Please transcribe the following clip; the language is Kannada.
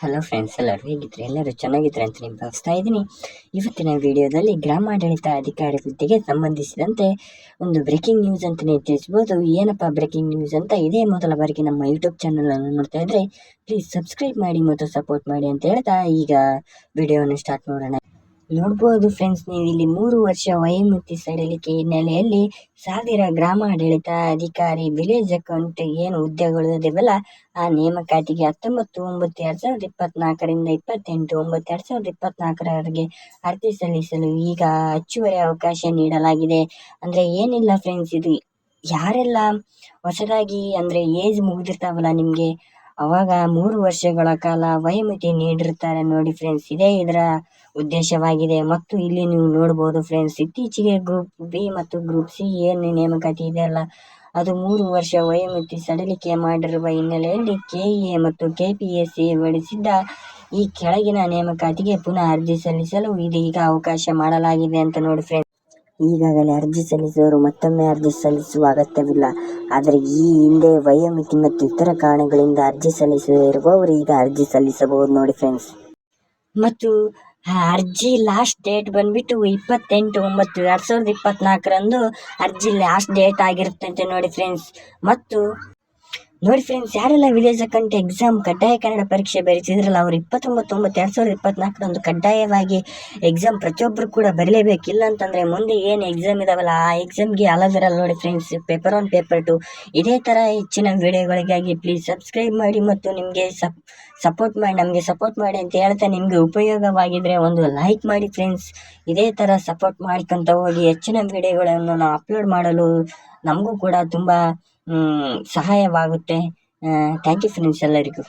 ಹಲೋ ಫ್ರೆಂಡ್ಸ್, ಎಲ್ಲರೂ ಹೇಗಿದ್ರೆ ಎಲ್ಲರೂ ಚೆನ್ನಾಗಿದ್ರೆ ಅಂತ ನಾನು ಭಾವಿಸ್ತಾ ಇದ್ದೀನಿ. ಇವತ್ತಿನ ವಿಡಿಯೋದಲ್ಲಿ ಗ್ರಾಮಾಡಳಿತ ಅಧಿಕಾರಿ ಹುದ್ದೆಗೆ ಸಂಬಂಧಿಸಿದಂತೆ ಒಂದು ಬ್ರೇಕಿಂಗ್ ನ್ಯೂಸ್ ಅಂತಲೇ ತಿಳಿಸ್ಬೋದು. ಏನಪ್ಪ ಬ್ರೇಕಿಂಗ್ ನ್ಯೂಸ್ ಅಂತ ಇದೇ ಮೊದಲ ಬಾರಿಗೆ ನಮ್ಮ ಯೂಟ್ಯೂಬ್ ಚಾನಲನ್ನು ನೋಡ್ತಾ ಇದ್ರೆ ಪ್ಲೀಸ್ ಸಬ್ಸ್ಕ್ರೈಬ್ ಮಾಡಿ ಮತ್ತು ಸಪೋರ್ಟ್ ಮಾಡಿ ಅಂತ ಹೇಳ್ತಾ ಈಗ ವಿಡಿಯೋವನ್ನು ಸ್ಟಾರ್ಟ್ ಮಾಡೋಣ. ನೋಡ್ಬೋದು ಫ್ರೆಂಡ್ಸ್, ನೀವು ಇಲ್ಲಿ 3 ವರ್ಷ ವಯೋಮಿತಿ ಸಡಿಲಿಕೆ ಹಿನ್ನೆಲೆಯಲ್ಲಿ 1000 ಗ್ರಾಮಾಡಳಿತ ಅಧಿಕಾರಿ ವಿಲೇಜ್ ಅಕೌಂಟ್ ಏನು ಹುದ್ದೆಗಳು ಇದಾವಲ್ಲ ಆ ನೇಮಕಾತಿಗೆ 19/9/2024 28/9/2024 ಅರ್ಜಿ ಸಲ್ಲಿಸಲು ಈಗ ಹೆಚ್ಚುವರಿ ಅವಕಾಶ ನೀಡಲಾಗಿದೆ. ಅಂದ್ರೆ ಏನಿಲ್ಲ ಫ್ರೆಂಡ್ಸ್, ಇದು ಯಾರೆಲ್ಲ ಹೊಸದಾಗಿ ಅಂದ್ರೆ ಏಜ್ ಮುಗಿದಿರ್ತಾವಲ್ಲ ನಿಮ್ಗೆ, ಅವಾಗ 3 ವರ್ಷಗಳ ಕಾಲ ವಯೋಮಿತಿ ನೀಡಿರ್ತಾರೆ ನೋಡಿ ಫ್ರೆಂಡ್ಸ್. ಇದೇ ಇದರ ಉದ್ದೇಶವಾಗಿದೆ. ಮತ್ತು ಇಲ್ಲಿ ನೀವು ನೋಡಬಹುದು ಫ್ರೆಂಡ್ಸ್, ಇತ್ತೀಚೆಗೆ ಗ್ರೂಪ್ ಬಿ ಮತ್ತು ಗ್ರೂಪ್ ಸಿ ಏನು ನೇಮಕಾತಿ ಇದೆ ಅಲ್ಲ, ಅದು 3 ವರ್ಷ ವಯೋಮಿತಿ ಸಡಿಲಿಕೆ ಮಾಡಿರುವ ಹಿನ್ನೆಲೆಯಲ್ಲಿ ಕೆಇಎ ಮತ್ತು ಕೆಪಿಎಸ್ಸಿ ಹೊರಡಿಸಿದ್ದ ಈ ಕೆಳಗಿನ ನೇಮಕಾತಿಗೆ ಪುನಃ ಅರ್ಜಿ ಸಲ್ಲಿಸಲು ಇದೀಗ ಅವಕಾಶ ಮಾಡಲಾಗಿದೆ ಅಂತ ನೋಡಿ ಫ್ರೆಂಡ್ಸ್. ಈಗಾಗಲೇ ಅರ್ಜಿ ಸಲ್ಲಿಸಿದವರು ಮತ್ತೊಮ್ಮೆ ಅರ್ಜಿ ಸಲ್ಲಿಸುವ ಅಗತ್ಯವಿಲ್ಲ. ಆದರೆ ಈ ಹಿಂದೆ ವಯೋಮಿತಿ ಮತ್ತು ಇತರ ಕಾರಣಗಳಿಂದ ಅರ್ಜಿ ಸಲ್ಲಿಸಿರುವವರು ಈಗ ಅರ್ಜಿ ಸಲ್ಲಿಸಬಹುದು ನೋಡಿ ಫ್ರೆಂಡ್ಸ್. ಮತ್ತು ಅರ್ಜಿ ಲಾಸ್ಟ್ ಡೇಟ್ ಬಂದ್ಬಿಟ್ಟು 28/9/2024 ಅರ್ಜಿ ಲಾಸ್ಟ್ ಡೇಟ್ ಆಗಿರುತ್ತೆ ನೋಡಿ ಫ್ರೆಂಡ್ಸ್. ಮತ್ತು ನೋಡಿ ಫ್ರೆಂಡ್ಸ್, ಯಾರೆಲ್ಲ ವಿಲೇಜ್ ಅಕೌಂಟ್ ಎಕ್ಸಾಮ್ ಕಡ್ಡಾಯ ಕನ್ನಡ ಪರೀಕ್ಷೆ ಬರೀತಿದ್ರಲ್ಲ, ಅವರು 29/9/2024 ಕಡ್ಡಾಯವಾಗಿ ಎಕ್ಸಾಮ್ ಪ್ರತಿಯೊಬ್ಬರು ಕೂಡ ಬರಲೇಬೇಕಿಲ್ಲ ಅಂತಂದ್ರೆ ಮುಂದೆ ಏನು ಎಕ್ಸಾಮ್ ಇದಾವಲ್ಲ ಆ ಎಕ್ಸಾಮ್ಗೆ ಅಲದಿರಲ್ಲ ನೋಡಿ ಫ್ರೆಂಡ್ಸ್. ಪೇಪರ್ 1 ಪೇಪರ್ 2 ಇದೇ ತರ ಹೆಚ್ಚಿನ ವಿಡಿಯೋಗಳಿಗಾಗಿ ಪ್ಲೀಸ್ ಸಬ್ಸ್ಕ್ರೈಬ್ ಮಾಡಿ ಮತ್ತು ನಿಮಗೆ ಸಪೋರ್ಟ್ ಮಾಡಿ, ನಮಗೆ ಸಪೋರ್ಟ್ ಮಾಡಿ ಅಂತ ಹೇಳ್ತಾ ನಿಮಗೆ ಉಪಯೋಗವಾಗಿದ್ರೆ ಒಂದು ಲೈಕ್ ಮಾಡಿ ಫ್ರೆಂಡ್ಸ್. ಇದೇ ತರ ಸಪೋರ್ಟ್ ಮಾಡ್ಕೊಂತ ಹೋಗಿ ಹೆಚ್ಚಿನ ವಿಡಿಯೋಗಳನ್ನು ನಾವು ಅಪ್ಲೋಡ್ ಮಾಡಲು ನಮಗೂ ಕೂಡ ತುಂಬಾ ಸಹಾಯವಾಗುತ್ತೆ. ಥ್ಯಾಂಕ್ ಯು ಫ್ರೆಂಡ್ಸ್ ಎಲ್ಲರಿಗೂ.